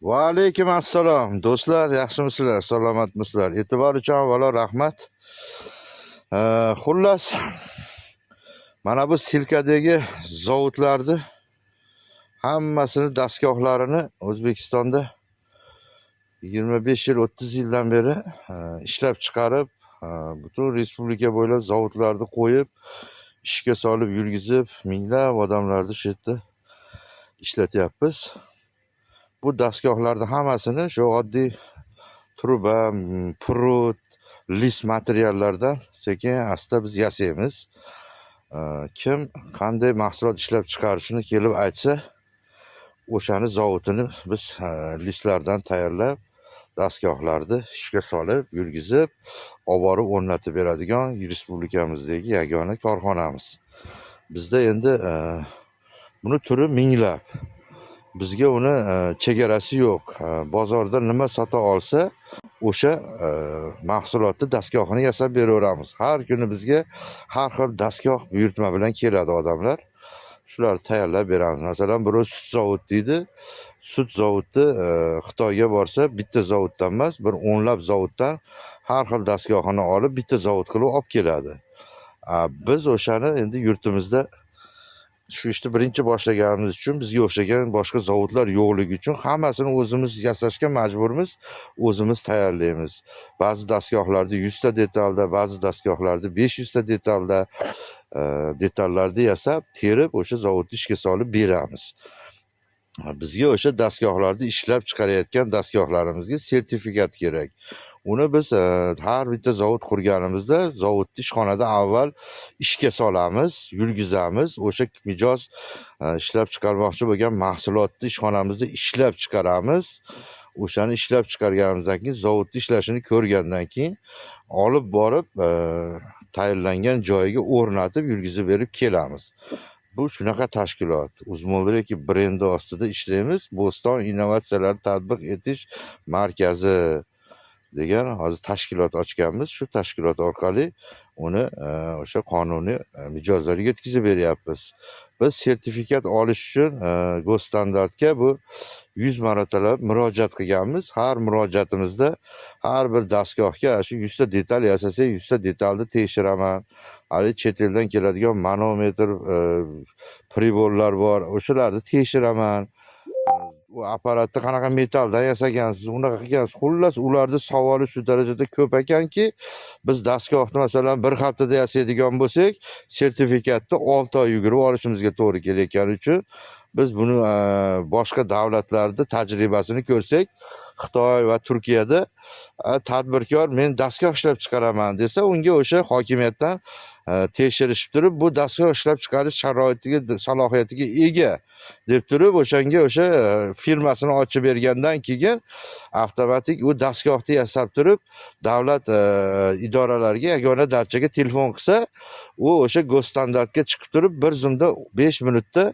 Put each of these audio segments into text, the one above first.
Va alaykum assalom. Do'stlar, yaxshimisizlar? Salomatmisizlar? E'tibor uchun avvalo rahmat. Xullas, mana bu Silkadagi zavodlarni hammasini dastgohlarini O'zbekistonda 25 yil, 30 yildan beri ishlab chiqarib, butun respublika bo'ylab zavodlarni qo'yib, ishga solib, yurgizib, minglab odamlarni shu yerda ishlatyapmiz. Bu dastgohlarni hammasini shu oddiy truba, prut, list materiallardan sekin asta biz yasaymiz. Kim qanday mahsulot ishlab chiqarishini kelib aytsa, o'shani zavodini biz listlardan tayyorlab, dastgohlarni ishga solib, yurgizib, olib borib o'rnatib beradigan respublikamizdagi yagona korxonamiz. Bizda endi buni turi minglab. Bizga uni chegarasi yo'q. Bozorda nima sota olsa, o'sha mahsulotni dastgohini yasab beraveramiz. Har kuni bizga har xil dastgoh buyurtma bilan keladi odamlar. Shularni tayyorlab beramiz. Masalan, birov sut zavod deydi. Sut zavodni Xitoyga borsa, bitta zavoddan emas, bir o'nlab zavoddan har xil dastgohini olib, bitta zavod qilib olib keladi. Biz o'shani endi yurtimizda shu ishni birinchi boshlaganimiz uchun bizga o'xshagan boshqa zavodlar yo'qligi uchun hammasini o'zimiz yasashga majburmiz, o'zimiz tayyorlaymiz. Ba'zi dastgohlarda 100 ta detalda, ba'zi dastgohlarda 500 ta detalda detallarni yasab, terib o'sha zavodni ishga solib beramiz. Bizga o'sha dastgohlarni ishlab chiqarayotgan dastgohlarimizga sertifikat kerak. Uni biz har bitta zavod qurganimizda zavodni ishxonada avval ishga solamiz, yurgizamiz. O'sha mijoz ishlab chiqarmoqchi bo'lgan mahsulotni ishxonamizda ishlab chiqaramiz. O'shani ishlab chiqarganimizdan keyin zavodni ishlashini ko'rgandan keyin olib borib tayinlangan joyiga o'rnatib, yurgizib berib kelamiz. Bu shunaqa tashkilot. Uzmolreki brendi ostida ishlaymiz. Bo'ston innovatsiyalarni tatbiq etish markazi degan hozir tashkilot ochganmiz. Shu tashkilot orqali uni o'sha qonuniy mijozlarga yetkazib beryapmiz. Biz sertifikat olish uchun go'standartga bu 100 marotalab murojaat qilganmiz. Har murojaatimizda har bir dastgohga shu 100 ta detal yasasa, 100 ta detalni tekshiraman. Hali chet eldan keladigan manometr, priborlar bor, o'shalarni tekshiraman. U apparatni qanaqa metaldan yasagansiz, unaqa qilgansiz. Xullas, ularning savoli shu darajada ko'p ekanki, biz dastgohni masalan bir haftada yasaydigan bo'lsak, sertifikatni 6 oy yugurib olishimizga to'g'ri kelayotgani uchun biz buni boshqa davlatlarda tajribasini ko'rsak, Xitoy va Turkiyada tadbirkor men dastgoh ishlab chiqaraman desa, unga o'sha hokimiyatdan tekshirishib turib, bu dastgoh ishlab chiqarish sharoitiga, salohiyatiga ega deb turib, o'shanga o'sha firmasini ochib bergandan keyin avtomatik u dastgohni yasab turib, davlat idoralariga yagona darchaga telefon qilsa, u o'sha go'standartga chiqib turib, bir zumda 5 minutda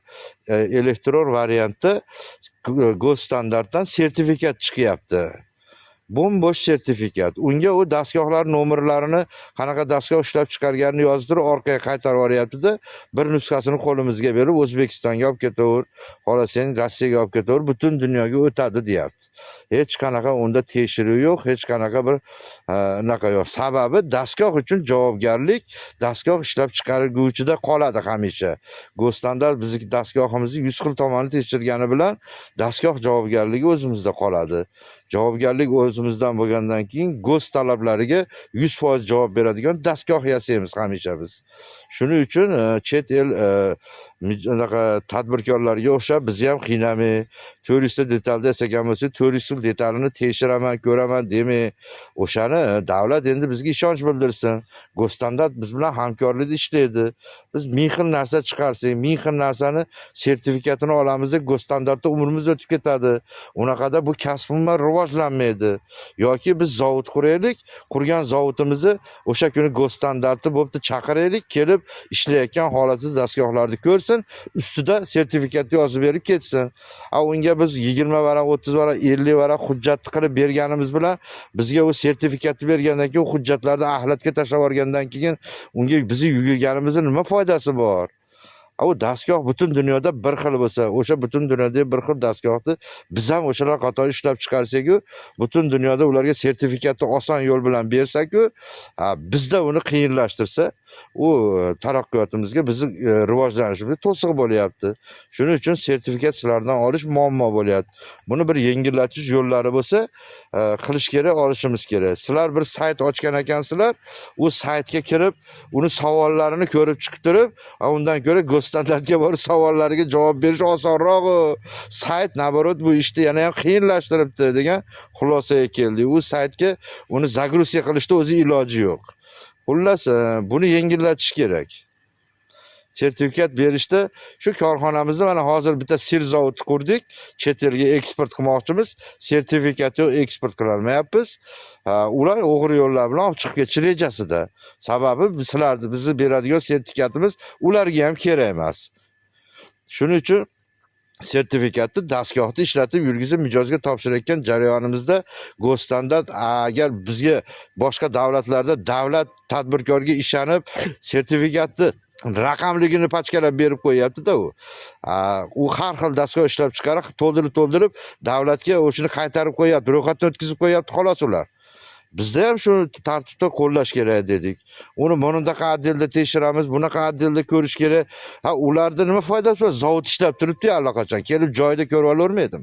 elektron variantda go'standartdan sertifikat chiqyapti. Bo'sh sertifikat. Unga u dastgohlar nomerlarini, qanaqa dastgoh ishlab chiqarganini yozdirib, orqaga qaytarib yuboryapti-da, bir nusxasini qo'limizga berib, O'zbekistonga olib ketaver, xohlasang Rossiyaga olib ketaver, butun dunyoga o'tadi deyapti. Hech qanaqa unda tekshiruv yo'q, hech qanaqa bir unaqa yo'q. Sababi dastgoh uchun javobgarlik dastgoh ishlab chiqarguvchida qoladi hamisha. Go'standart bizning dastgohimizni 100 xil tomoni tekshirgani bilan dastgoh javobgarligi o'zimizda qoladi. Javobgarlik o'zimizdan bo'lgandan keyin go'st talablariga 100% javob beradigan dastgoh yasaymiz hamisha biz. Shuning uchun chet el tadbirkorlarga o'xshab bizni ham qiynamay, 400 ta detalda yasagan bo'lsa, 400 xil detalini tekshiraman, ko'raman demay, o'shani davlat endi bizga ishonch bildirsin. Go'standart biz bilan hamkorlikda ishlaydi. Biz ming xil narsa chiqarsak, ming xil narsani sertifikatini olamiz, go'standartda umrimiz o'tib ketadi. Unaqada bu kasb umuman rivojlanmaydi. Yoki biz zavod quraylik, qurgan zavodimizni o'sha kuni go'standarti bo'pti chaqiraylik, kelib ishlayotgan holatda dastgohlarni ko'rsin, ustida sertifikatni yozib berib ketsin. Unga biz 20 varaq, 30 varaq, 50 varaq hujjatni qilib berganimiz bilan bizga u sertifikatni bergandan keyin hujjatlarni ahlatga tashlab yuborgandan keyin unga bizni yugurganimizning nima foydasi bor? u dastgoh butun dunyoda bir xil bo'lsa, o'sha butun dunyodagi bir xil dastgohni biz ham o'shalar qatori ishlab chiqarsak-ku, butun dunyoda ularga sertifikatni oson yo'l bilan bersak-ku, bizda uni qiyinlashtirsa, u taraqqiyotimizga, bizni rivojlanishimizga to'siq bo'lyapti. Shuning uchun sertifikat sizlardan olish muammo bo'lyapti. Buni bir yengillatish yo'llari bo'lsa, qilish kerak, olishimiz kerak. Sizlar bir sayt ochgan ekansizlar, u saytga kirib, uni savollarini ko'rib chiqib turib, undan ko'ra go'standlarga borib savollariga javob berish osonroq. Sayt naborot bu ishni yana ham qiyinlashtiribdi degan xulosaga keldik. U saytga uni zagruzka qilishda o'zi iloji yo'q. Xullas, buni yengillatish kerak. Sertifikat berishda shu korxonamizda mana hozir bitta sir zavodi qurdik, chet elga eksport qilmoqchimiz. Sertifikat yo'q, eksport qilolmayapmiz. Ular o'g'ri yo'llar bilan olib chiqib ketish rejasida. Sababi bizni beradigan sertifikatimiz ularga ham kerak emas. Shuning uchun sertifikatni dastgohni ishlatib yurgizib mijozga topshirayotgan jarayonimizda go'standart agar bizga boshqa davlatlarda davlat tadbirkorga ishonib sertifikatni raqamligini pachkalab berib qo'yyapti-da u. U har xil dastgoh ishlab chiqarib, to'ldirib davlatga o'shini qaytarib qo'yyapti, ro'yxatdan o'tkazib qo'yyapti xolos ular. Bizda ham shu tartibda qo'llash kerak dedik. Uni bunaqa addelda tekshiramiz, bunaqa addelda ko'rish kerak. Ularda nima foydasi bor? Zavod ishlab turibdi allaqachon. Kelib joyida ko'rib olavermaydim.